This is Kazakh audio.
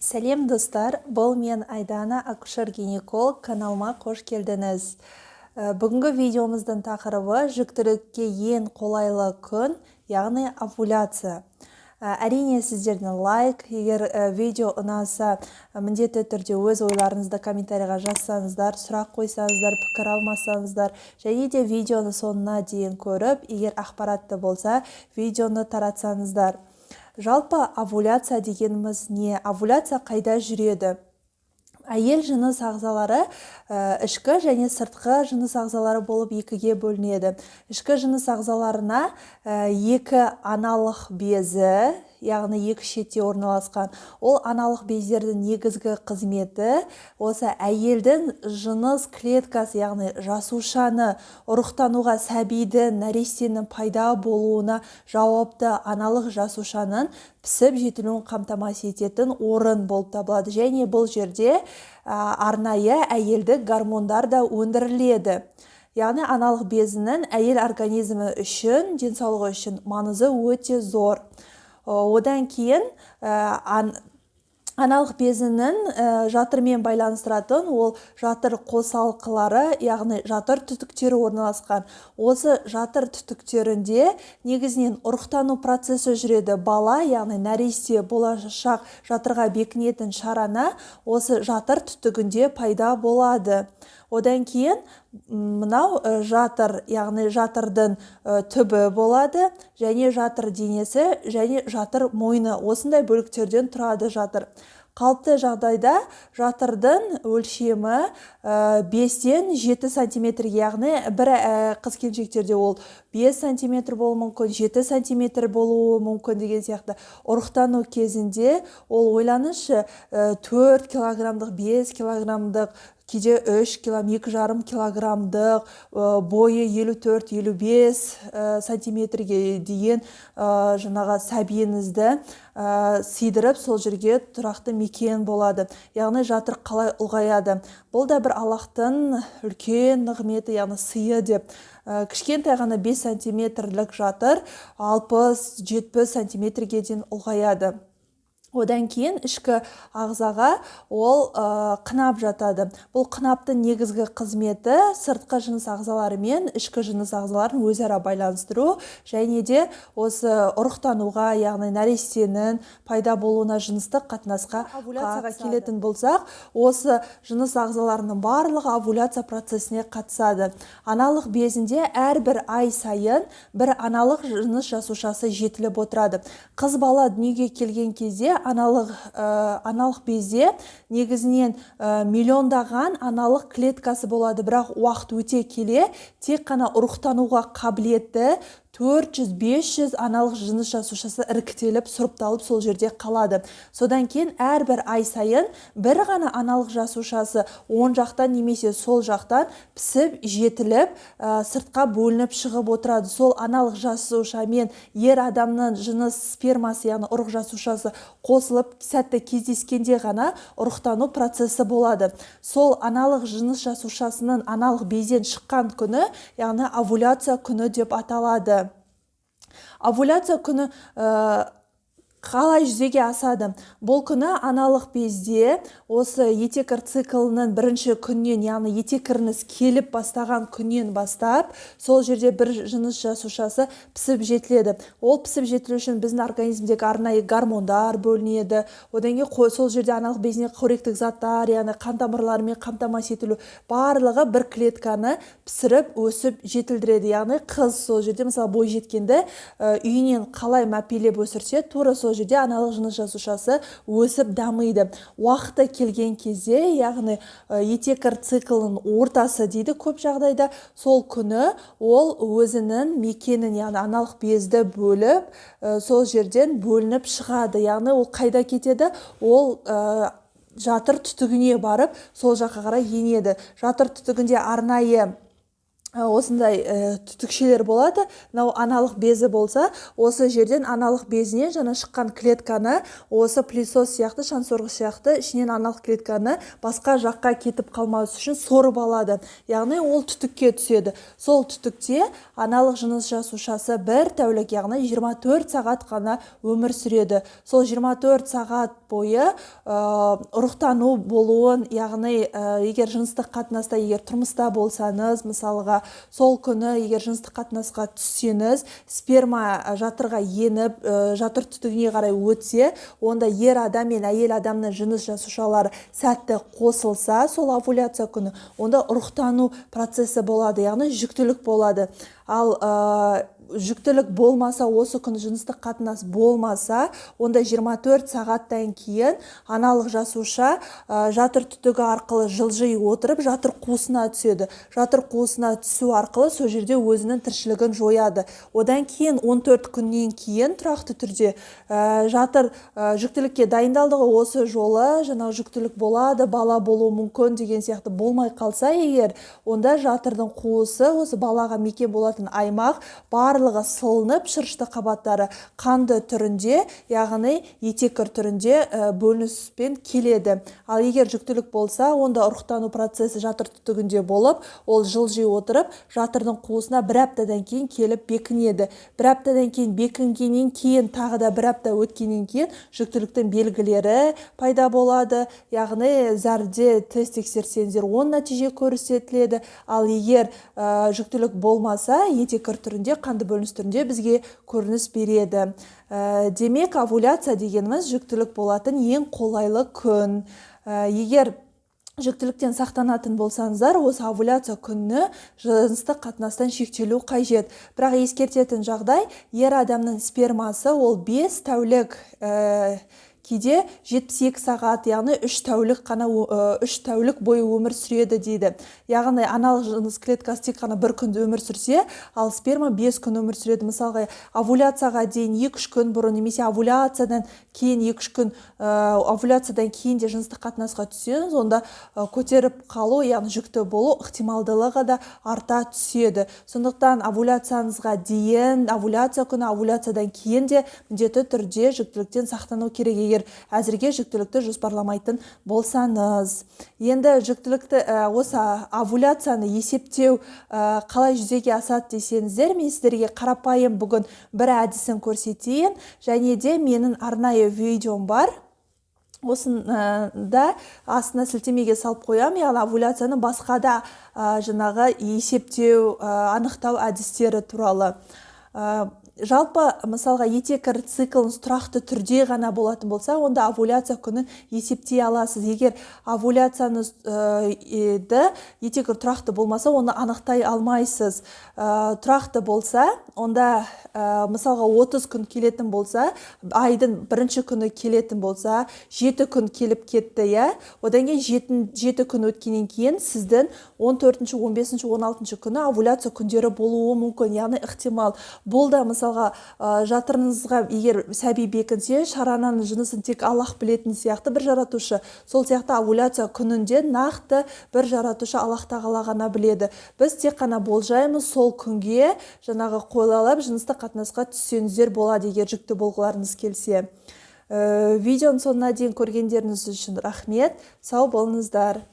Сәлем достар, бұл мен Айдана, акушер-гинеколог, каналыма қош келдіңіз. Бүгінгі видеомыздың тақырыбы жүктілікке ең қолайлы күн, яғни овуляция. Әрине сіздердің лайк, егер видео ұнаса, міндетті түрде өз ойларыңызды комментарийға жазсаңыздар, сұрақ қойсаңыздар, пікір алмасаңыздар, және де видеоны соңына дейін көріп, егер ақпаратты болса, видеоны таратсаңыздар. Жалпы овуляция дегеніміз не? Овуляция қайда жүреді? Әйел жыныс ағзалары ішкі және сыртқы жыныс ағзалары болып екіге бөлінеді. Ішкі жыныс ағзаларына екі аналық безі, яғни екі шетте орналасқан. Ол аналық бездердің негізгі қызметі осы әйелдің жыныс клеткасы, яғни жасушаны ұрықтануға, сәбидің, нәрестенің пайда болуына жауапты аналық жасушаның пісіп жетілуін қамтамасыз ететін орын болып табылады. Және бұл жерде арнайы әйелдік гормондар да өндіріледі. Яғни аналық безінің әйел организмі үшін, денсаулығы үшін маңызы өте зор. Одан кейін аналық безінің жатырмен байланыстыратын ол жатыр қосалқылары, яғни жатыр түтіктері орналасқан. Осы жатыр түтіктерінде негізінен ұрықтану процесі жүреді. Бала, яғни нәресте болашақ жатырға бекінетін шарана осы жатыр түтігінде пайда болады. Одан кейін мынау жатыр, яғни жатырдың түбі болады, және жатыр денесі, және жатыр мойны. Осындай бөліктерден тұрады жатыр. Қалыпты жағдайда жатырдың өлшемі 5-тен 7 сантиметрге, яғни бір қыз-келіншектерде ол 5 сантиметр болуы мүмкін, 7 сантиметр болуы мүмкін деген сияқты. Ұрықтану кезінде ол ойланышы 4 килограммдық, 5 килограммдық, кейде 3 килограмм, 2,5 килограммдық, бойы 54-55 сантиметрге дейін жаңағы сәбиіңізді сыйдырып сол жерге тұрақты мекен болады. Яғни жатыр қалай ұлғаяды. Бұл да бір Аллахтың үлкен нығметі, яғни сыйы деп. Кішкентай ғана 5 сантиметрлік жатыр 60-70 сантиметрге дейін ұлғаяды. Одан кейін ішкі ағзаға ол қынап жатады. Бұл қынаптың негізгі қызметі сыртқы жыныс ағзалары мен ішкі жыныс ағзаларын өзара байланыстыру, және де осы ұрықтануға, яғни нәрестенің пайда болуына, жыныстық қатынасқа овуляцияға келетін болсақ, осы жыныс ағзаларының барлығы овуляция процесіне қатысады. Аналық безінде әрбір ай сайын бір аналық жыныс жасушасы жетіліп отырады. Қыз бала дүниеге келген кезде аналық безде негізінен миллиондаған аналық клеткасы болады, бірақ уақыт өте келе тек қана ұрықтануға қабілетті 400-500 аналық жыныс жасушасы іріктеліп, сұрыпталып сол жерде қалады. Содан кейін әрбір ай сайын бір ғана аналық жасушасы оң жақтан немесе сол жақтан пісіп, жетіліп, сыртқа бөлініп шығып отырады. Сол аналық жасушамен ер адамның жыныс спермасы, яғни ұрық жасушасы қосылып, сәтті кездескенде ғана ұрықтану процесі болады. Сол аналық жыныс жасушасының аналық безден шыққан күні, яғни овуляция күні деп аталады. Овуляция күні қалай жүзеге асады? Бұл күні аналық безде осы етекір циклінің бірінші күннен, яғни етекіріңіз келіп бастаған күннен бастап, сол жерде бір жыныс жасушасы пісіп жетіледі. Ол пісіп жетілу үшін біздің организмдегі арнайы гормондар бөлінеді. Одан кейін сол жерде аналық безіне қоректік заттар, яғни қан тамырларымен қамтамасыз етілу, барлығы бір клетканы пісіріп, өсіп жетілдіреді. Яғни қыз сол жерде мысалы бой жеткенде үйінен қалай мәпелеп өсірсе, тура сол жерде аналық жыныс жасушасы өсіп дамиды. Уақыты келген кезде, яғни етекір циклының ортасы дейді көп жағдайда, сол күні ол өзінің мекенін, яғни аналық безді бөліп, сол жерден бөлініп шығады. Яғни ол қайда кетеді? Ол жатыр түтігіне барып, сол жаққа қарай енеді. Жатыр түтігінде арнайы осындай түтікшелер болады. Мынау аналық безі болса, осы жерден аналық безінен жаңа шыққан клетканы осы пылесос сияқты, шансорғыш сияқты ішінен аналық клетканы басқа жаққа кетіп қалмас үшін сорып алады. Яғни ол түтікке түседі. Сол түтікте аналық жыныс жасушасы бір тәулік, яғни 24 сағат қана өмір сүреді. Сол 24 сағат бойы ұрықтану болуын, яғни егер жыныстық қатынаста, егер тұрмыста болсаңыз, мысалға сол күні егер жыныстық қатынасқа түссеңіз, сперма жатырға еніп, жатыр түтігіне қарай өтсе, онда ер адам мен әйел адамның жыныс жасушалары сәтті қосылса, сол овуляция күні, онда ұрықтану процесі болады, яғни жүктілік болады. Ал жүктілік болмаса, осы күні жыныстық қатынас болмаса, онда 24 сағаттан кейін аналық жасуша жатыр түтігі арқылы жылжи отырып жатыр қуысына түседі. Жатыр қуысына түсу арқылы сол жерде өзінің тіршілігін жояды. Одан кейін 14 күннен кейін тұрақты түрде жатыр жүктілікке дайындалдығы осы жолы жаңағы жүктілік болады, бала болуы мүмкін деген сияқты болмай қалса егер, онда жатырдың қуысы, осы балаға мекен болатын аймақ барлығы сылынып, шырышты қабаттары қанды түрінде, яғни етекір түрінде бөлініспен келеді. Ал егер жүктілік болса, онда ұрықтану процесі жатыр түтігінде болып, ол жылжи отырып, жатырдың қуысына бір аптадан кейін келіп бекінеді. Бір аптадан кейін бекінгеннен кейін, тағы да бір апта өткеннен кейін жүктіліктің белгілері пайда болады. Яғни зәрде тест тексерсеңіздер, оң нәтиже көрсетіледі. Ал егер жүктілік болмаса, етекір түрінде, қанды бөлініс түрінде бізге көрініс береді. Демек, овуляция дегеніміз жүктілік болатын ең қолайлы күн. Егер жүктіліктен сақтанатын болсаңыздар, осы овуляция күні жыныстық қатынастан шектелу қажет. Бірақ ескертетін жағдай, ер адамның спермасы ол 5 тәулік кейде 72 сағат, яғни 3 тәулік қана 3 тәулік бойы өмір сүреді дейді. Яғни аналық жыныс клеткасы тек қана бір күнді өмір сүрсе, ал сперма 5 күн өмір сүреді. Мысалға, овуляцияға дейін 2-3 күн бұрын, немесе овуляциядан кейін 2-3 күн, овуляциядан кейін де жыныстық қатынасқа түссеңіз, онда көтеріп қалу, яғни жүкті болу ықтималдылығы да арта түседі. Сондықтан овуляцияңызға дейін, овуляция күні, овуляциядан кейін де міндетті түрде жүктіліктен сақтану керек, әзірге жүктілікті жоспарламайтын болсаңыз. Енді жүктілікті, осы овуляцияны есептеу қалай жүзеге асады десеңіздер, мен сіздерге қарапайым бүгін бір әдісін көрсетейін, және де менің арнайы видеом бар. Осында астына сілтемеге салып қоям, яғни овуляцияны басқа да жаңағы есептеу, анықтау әдістері туралы. Жалпы, мысалға, етекір циклыңыз тұрақты түрде ғана болатын болса, онда овуляция күні есептей аласыз. Егер овуляцияңыз етекір тұрақты болмаса, оны анықтай алмайсыз. Тұрақты болса, онда мысалға 30 күн келетін болса, айдың бірінші күні келетін болса, 7 күн келіп кетті, одан кейін 7 күн өткеннен кейін сіздің 14-ші, 15-ші, 16-ші күні овуляция күндері болуы мүмкін, яғни ықтимал. Бұл да мысалға жатырыңызға егер сәби бекінсе, шарананың жынысын тек Аллах білетін сияқты бір жаратушы, сол сияқты овуляция күнінде нақты бір жаратушы Аллах тағала ғана біледі. Біз тек қана болжаймыз, сол күнге жаңағы қойылып жыныстық қатынасқа түссеңіздер болады, егер жүкті болғыларыңыз келсе. Видеоның соңына дейін көргендеріңіз үшін рахмет, сау болыңыздар.